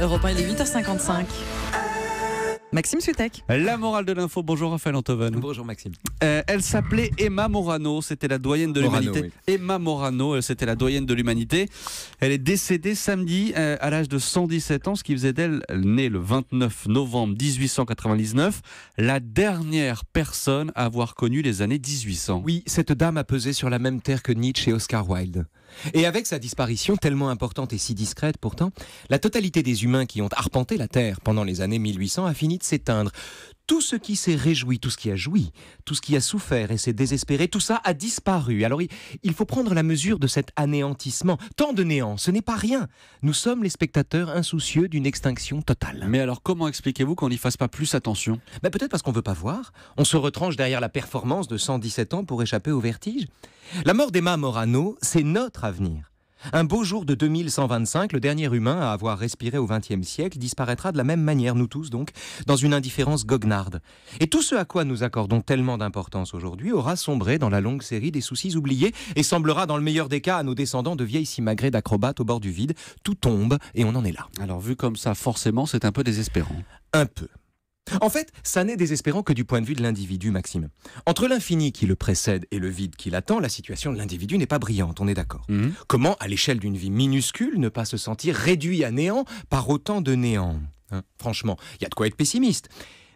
Europe 1, il est 8h55. Maxime Sutek. La morale de l'info, bonjour Raphaël Antoven. Bonjour Maxime. Elle s'appelait Emma Morano, c'était la doyenne de l'humanité. Oui. Emma Morano, c'était la doyenne de l'humanité. Elle est décédée samedi à l'âge de 117 ans, ce qui faisait d'elle, née le 29 novembre 1899, la dernière personne à avoir connu les années 1800. Oui, cette dame a pesé sur la même terre que Nietzsche et Oscar Wilde. Et avec sa disparition tellement importante et si discrète pourtant, la totalité des humains qui ont arpenté la Terre pendant les années 1800 a fini de s'éteindre. Tout ce qui s'est réjoui, tout ce qui a joui, tout ce qui a souffert et s'est désespéré, tout ça a disparu. Alors il faut prendre la mesure de cet anéantissement. Tant de néant, ce n'est pas rien. Nous sommes les spectateurs insoucieux d'une extinction totale. Mais alors comment expliquez-vous qu'on n'y fasse pas plus attention ? Peut-être parce qu'on ne veut pas voir. On se retranche derrière la performance de 117 ans pour échapper au vertige. La mort d'Emma Morano, c'est notre avenir. Un beau jour de 2125, le dernier humain à avoir respiré au XXe siècle disparaîtra de la même manière, nous tous donc, dans une indifférence goguenarde. Et tout ce à quoi nous accordons tellement d'importance aujourd'hui aura sombré dans la longue série des soucis oubliés et semblera dans le meilleur des cas à nos descendants de vieilles simagrées d'acrobates au bord du vide. Tout tombe et on en est là. Alors vu comme ça, forcément, c'est un peu désespérant. Un peu. En fait, ça n'est désespérant que du point de vue de l'individu, Maxime. Entre l'infini qui le précède et le vide qui l'attend, la situation de l'individu n'est pas brillante, on est d'accord. Comment, à l'échelle d'une vie minuscule, ne pas se sentir réduit à néant par autant de néant, Franchement, il y a de quoi être pessimiste.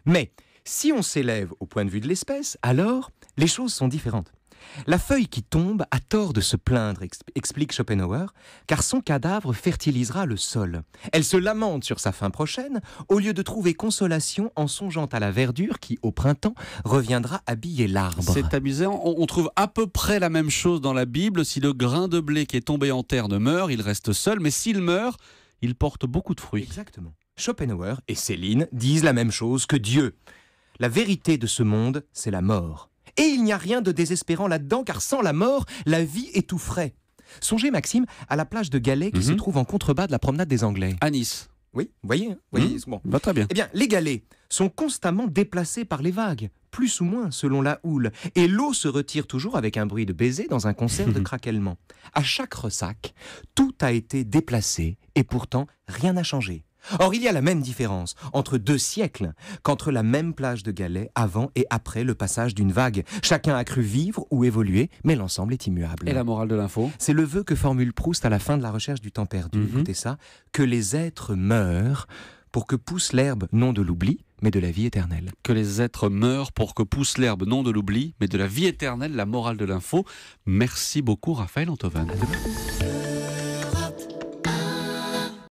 Mais si on s'élève au point de vue de l'espèce, alors les choses sont différentes. La feuille qui tombe a tort de se plaindre, explique Schopenhauer, car son cadavre fertilisera le sol. Elle se lamente sur sa fin prochaine, au lieu de trouver consolation en songeant à la verdure qui, au printemps, reviendra habiller l'arbre. C'est amusant, on trouve à peu près la même chose dans la Bible. Si le grain de blé qui est tombé en terre ne meurt, il reste seul, mais s'il meurt, il porte beaucoup de fruits. Exactement. Schopenhauer et Céline disent la même chose que Dieu. La vérité de ce monde, c'est la mort. Et il n'y a rien de désespérant là-dedans, car sans la mort, la vie étoufferait. Songez, Maxime, à la plage de Galets qui se trouve en contrebas de la promenade des Anglais. À Nice. Oui, vous voyez, bon. Va très bien. Eh bien, les galets sont constamment déplacés par les vagues, plus ou moins selon la houle. Et l'eau se retire toujours avec un bruit de baiser dans un concert de craquellement. À chaque ressac, tout a été déplacé et pourtant rien n'a changé. Or, il y a la même différence entre 2 siècles qu'entre la même plage de Galets avant et après le passage d'une vague. Chacun a cru vivre ou évoluer, mais l'ensemble est immuable. Et la morale de l'info ? C'est le vœu que formule Proust à la fin de la recherche du temps perdu. Écoutez ça, que les êtres meurent pour que pousse l'herbe, non de l'oubli, mais de la vie éternelle. Que les êtres meurent pour que pousse l'herbe, non de l'oubli, mais de la vie éternelle, la morale de l'info. Merci beaucoup Raphaël Antoven. À demain.